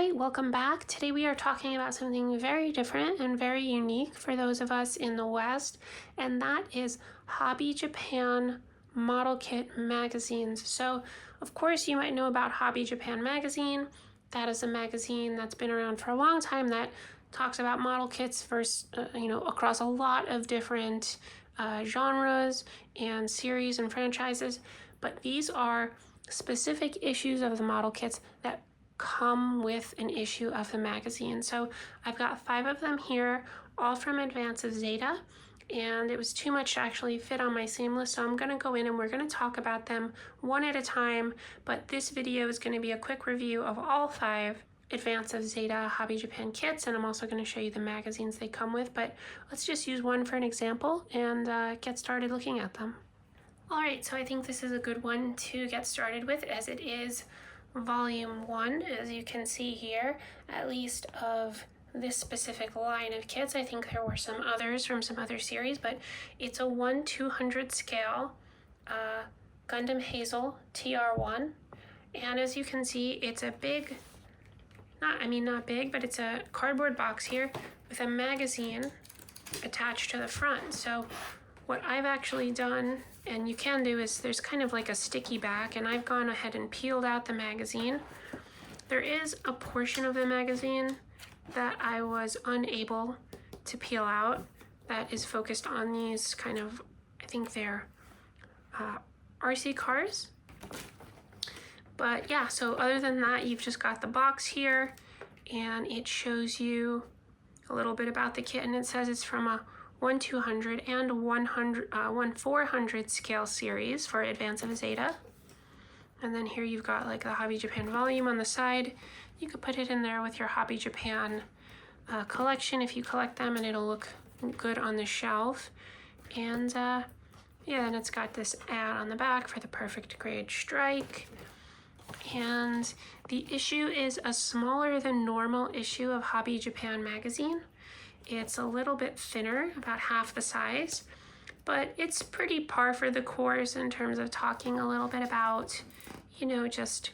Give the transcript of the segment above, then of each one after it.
Alright, welcome back. Today we are talking about something very different and very unique for those of us in the West, and that is Hobby Japan model kit magazines. So, of course, you might know about Hobby Japan magazine. That is a magazine that's been around for a long time that talks about model kits across a lot of different genres and series and franchises. But these are specific issues of the model kits that come with an issue of the magazine. So I've got 5 of them here, all from Advance of Zeta, and it was too much to actually fit on my seamless, so I'm going to go in and we're going to talk about them one at a time. But this video is going to be a quick review of all 5 Advance of Zeta Hobby Japan kits, and I'm also going to show you the magazines they come with, but let's just use one for an example and get started looking at them. Alright, so I think this is a good one to get started with, as it is Volume 1, as you can see here, at least of this specific line of kits. I think there were some others from some other series, but it's a 1/200 scale Gundam Hazel TR1, and as you can see, it's a big, not big, but it's a cardboard box here with a magazine attached to the front. So what I've actually done, and you can do, is there's kind of like a sticky back, and I've gone ahead and peeled out the magazine. There is a portion of the magazine that I was unable to peel out that is focused on these kind of, I think they're RC cars. But yeah, so other than that, you've just got the box here, and it shows you a little bit about the kit, and it says it's from a 1/200 and 1/400 scale series for Advance of Zeta. And then here you've got like the Hobby Japan volume on the side. You could put it in there with your Hobby Japan collection if you collect them, and it'll look good on the shelf. And yeah, and it's got this ad on the back for the perfect grade strike. And the issue is a smaller than normal issue of Hobby Japan magazine. It's a little bit thinner, about half the size, but it's pretty par for the course in terms of talking a little bit about, just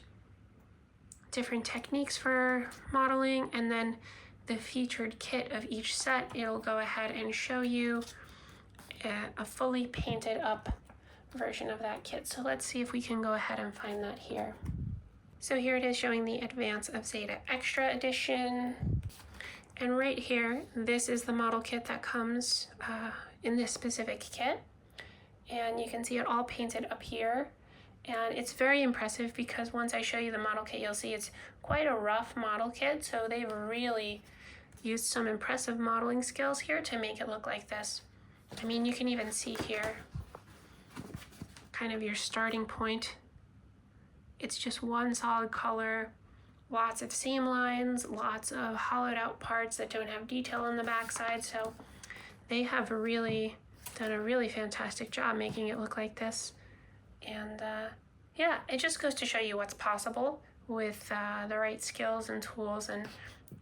different techniques for modeling, and then the featured kit of each set. It'll go ahead and show you a fully painted up version of that kit. So let's see if we can go ahead and find that here. So here it is showing the Advance of Zeta Extra Edition. And right here, this is the model kit that comes in this specific kit. And you can see it all painted up here. And it's very impressive because once I show you the model kit, you'll see it's quite a rough model kit. So they've really used some impressive modeling skills here to make it look like this. I mean, you can even see here kind of your starting point. It's just one solid color. Lots of seam lines, lots of hollowed out parts that don't have detail on the backside. So they have really done a really fantastic job making it look like this. And yeah, it just goes to show you what's possible with the right skills and tools. And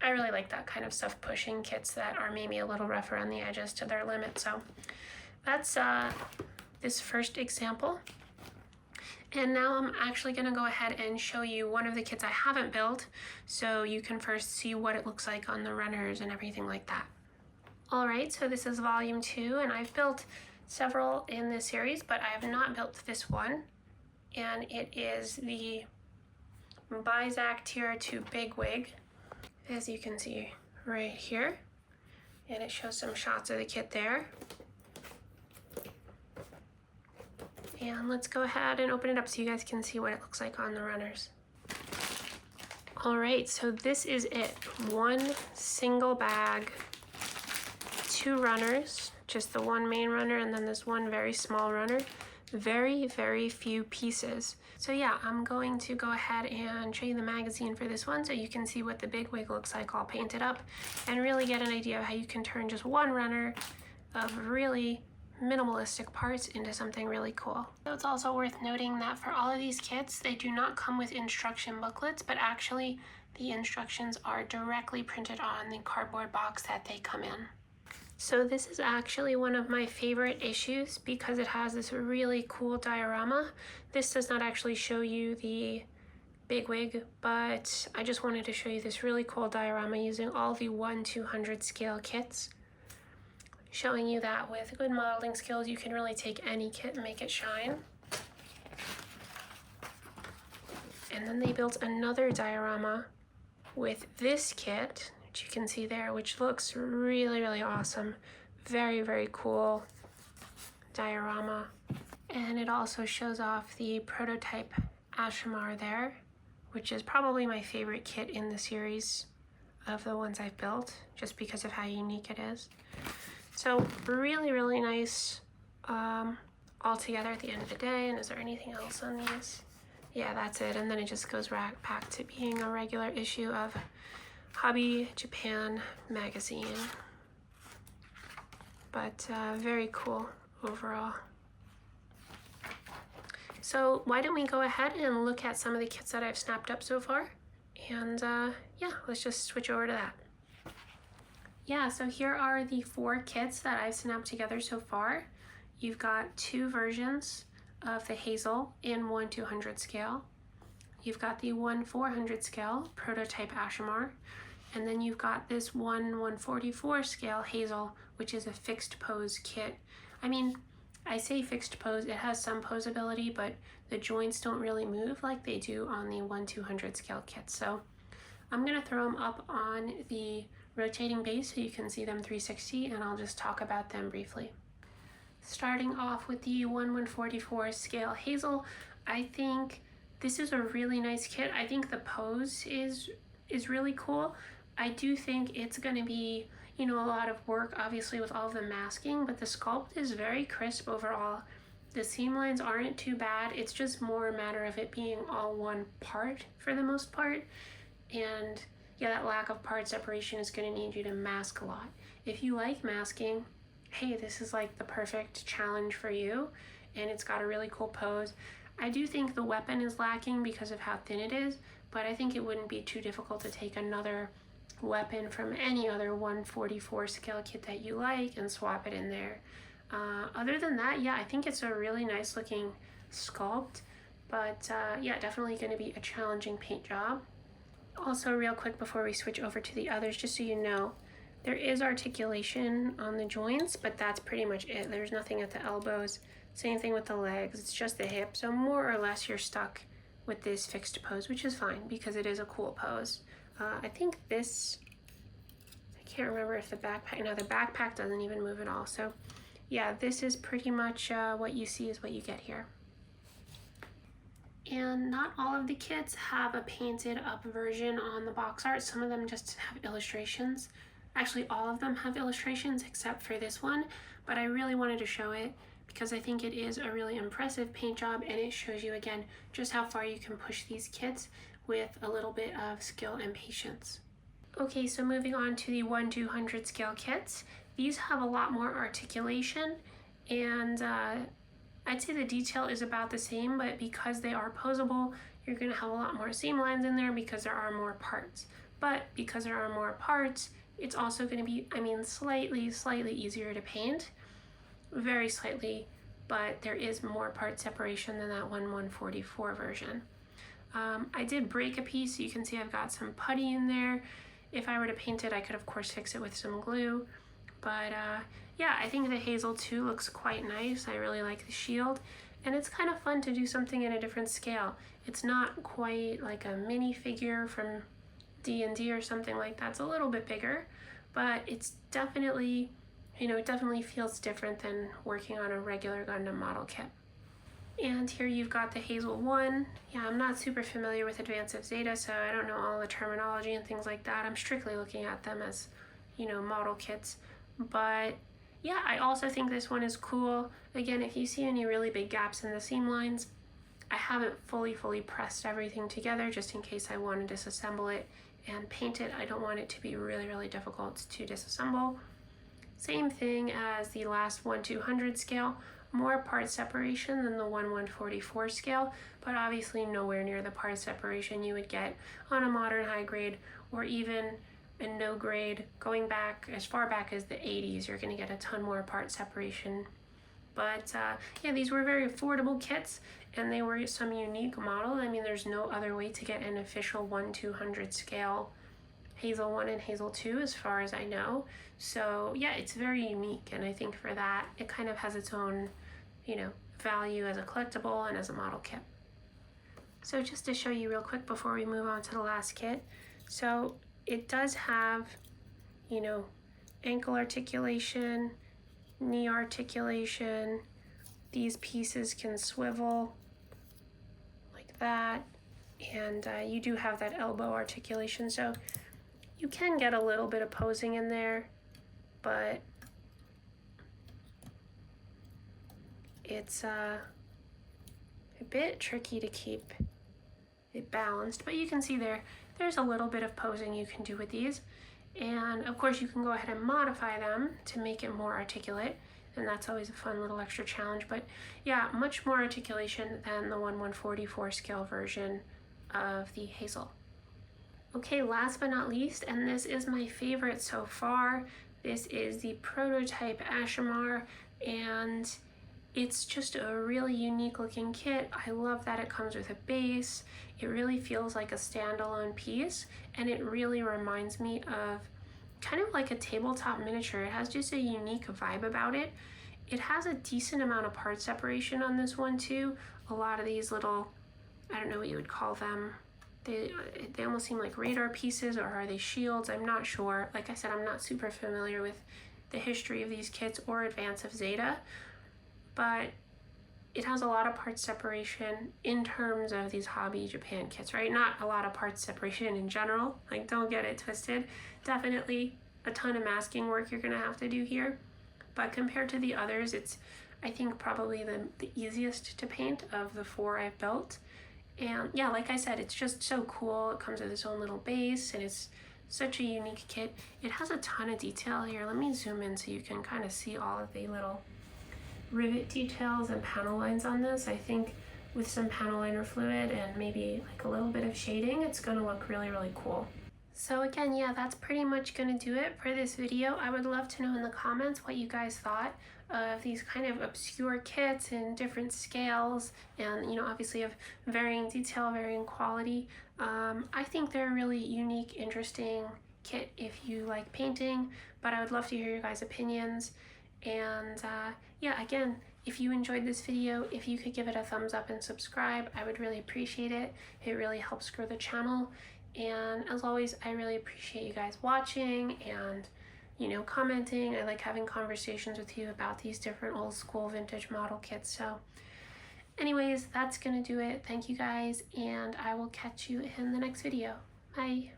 I really like that kind of stuff, pushing kits that are maybe a little rough around the edges to their limit. So that's this first example. And now I'm actually going to go ahead and show you one of the kits I haven't built, so you can first see what it looks like on the runners and everything like that. Alright, so this is volume 2, and I've built several in this series, but I have not built this one. And it is the Bizak Tier 2 Big Wig, as you can see right here. And it shows some shots of the kit there. And let's go ahead and open it up so you guys can see what it looks like on the runners. Alright, so this is it. One single bag, 2 runners, just the one main runner and then this one very small runner. Very, very few pieces. So yeah, I'm going to go ahead and show you the magazine for this one so you can see what the Big Wig looks like all painted up and really get an idea of how you can turn just one runner of really minimalistic parts into something really cool. So it's also worth noting that for all of these kits, they do not come with instruction booklets, but actually the instructions are directly printed on the cardboard box that they come in. So this is actually one of my favorite issues because it has this really cool diorama. This does not actually show you the bigwig, but I just wanted to show you this really cool diorama using all the 1/200 scale kits, showing you that with good modeling skills you can really take any kit and make it shine. And then they built another diorama with this kit, which you can see there, which looks really awesome. Very cool diorama. And it also shows off the prototype Ashimar there, which is probably my favorite kit in the series of the ones I've built, just because of how unique it is. So really nice all together at the end of the day. And is there anything else on these? Yeah, that's it. And then it just goes right back to being a regular issue of Hobby Japan magazine. But very cool overall. So why don't we go ahead and look at some of the kits that I've snapped up so far, and yeah, let's just switch over to that. Yeah, so here are the 4 kits that I've snapped together so far. You've got 2 versions of the Hazel in 1/200 scale. You've got the 1/400 scale prototype Ashimar, and then you've got this 1/144 scale Hazel, which is a fixed pose kit. I mean, I say fixed pose, it has some posability, but the joints don't really move like they do on the 1/200 scale kits. So I'm gonna throw them up on the rotating base so you can see them 360, and I'll just talk about them briefly. Starting off with the 1/144 scale Hazel, I think this is a really nice kit. I think the pose is really cool. I do think it's gonna be, you know, a lot of work obviously with all of the masking, but the sculpt is very crisp overall. The seam lines aren't too bad. It's just more a matter of it being all one part for the most part. And yeah, that lack of part separation is going to need you to mask a lot. If you like masking, hey, this is like the perfect challenge for you, and it's got a really cool pose. I do think the weapon is lacking because of how thin it is, but I think it wouldn't be too difficult to take another weapon from any other 1/44 scale kit that you like and swap it in there. Other than that, yeah, I think it's a really nice looking sculpt, but yeah, definitely going to be a challenging paint job. Also, real quick before we switch over to the others, just so you know, there is articulation on the joints, but that's pretty much it. There's nothing at the elbows. Same thing with the legs, it's just the hip. So more or less you're stuck with this fixed pose, which is fine because it is a cool pose. I think this, I can't remember if the backpack, no, the backpack doesn't even move at all. So yeah, this is pretty much what you see is what you get here. And not all of the kits have a painted up version on the box art. Some of them just have illustrations. Actually, all of them have illustrations except for this one, but I really wanted to show it because I think it is a really impressive paint job, and it shows you again just how far you can push these kits with a little bit of skill and patience. Okay, so moving on to the 1/200 scale kits. These have a lot more articulation, and I'd say the detail is about the same, but because they are posable, you're gonna have a lot more seam lines in there because there are more parts. But because there are more parts, it's also gonna be, I mean, slightly easier to paint. Very slightly, but there is more part separation than that 1/144 version. I did break a piece, so you can see I've got some putty in there. If I were to paint it, I could of course fix it with some glue. But yeah, I think the Hazel 2 looks quite nice. I really like the shield, and it's kind of fun to do something in a different scale. It's not quite like a mini figure from D&D or something like that. It's a little bit bigger, but it's definitely, you know, it definitely feels different than working on a regular Gundam model kit. And here you've got the Hazel 1. Yeah, I'm not super familiar with Advance of Zeta, so I don't know all the terminology and things like that. I'm strictly looking at them as, you know, model kits. But yeah, I also think this one is cool. Again, if you see any really big gaps in the seam lines, I haven't fully pressed everything together just in case I want to disassemble it and paint it. I don't want it to be really difficult to disassemble. Same thing as the last 1/200 scale, more part separation than the 1/144 scale, but obviously nowhere near the part separation you would get on a modern high grade or even a no grade. Going back as far back as the 80s, you're going to get a ton more part separation But yeah, these were very affordable kits, and they were some unique model. I mean, there's no other way to get an official 1/200 scale Hazel 1 and Hazel 2 as far as I know. So yeah, it's very unique, and I think for that, it kind of has its own, you know, value as a collectible and as a model kit. So just to show you real quick before we move on to the last kit, so it does have, you know, ankle articulation, knee articulation. These pieces can swivel like that, and you do have that elbow articulation, so you can get a little bit of posing in there, but it's a bit tricky to keep it balanced, but you can see there's a little bit of posing you can do with these. And of course you can go ahead and modify them to make it more articulate, and that's always a fun little extra challenge. But yeah, much more articulation than the 1/144 scale version of the Hazel. Okay, last but not least, and this is my favorite so far, this is the prototype Ashimar, and it's just a really unique looking kit. I love that it comes with a base. It really feels like a standalone piece, and it really reminds me of kind of like a tabletop miniature. It has just a unique vibe about it. It has a decent amount of part separation on this one too. A lot of these little, I don't know what you would call them. They almost seem like radar pieces, or are they shields? I'm not sure. Like I said, I'm not super familiar with the history of these kits or advance of Zeta, but it has a lot of parts separation in terms of these Hobby Japan kits, right? Not a lot of parts separation in general, like don't get it twisted. Definitely a ton of masking work you're gonna have to do here, but compared to the others, it's, I think, probably the easiest to paint of the 4 I've built. And yeah, like I said, it's just so cool. It comes with its own little base, and it's such a unique kit. It has a ton of detail here. Let me zoom in so you can kind of see all of the little rivet details and panel lines on this. I think with some panel liner fluid and maybe like a little bit of shading, it's gonna look really, really cool. So again, yeah, that's pretty much gonna do it for this video. I would love to know in the comments what you guys thought of these kind of obscure kits in different scales, and you know, obviously of varying detail, varying quality. I think they're a really unique, interesting kit if you like painting, but I would love to hear your guys' opinions. And yeah, again, if you enjoyed this video, if you could give it a thumbs up and subscribe, I would really appreciate it. It really helps grow the channel. And as always, I really appreciate you guys watching and, you know, commenting. I like having conversations with you about these different old school vintage model kits. So anyways, that's gonna do it. Thank you guys, and I will catch you in the next video. Bye.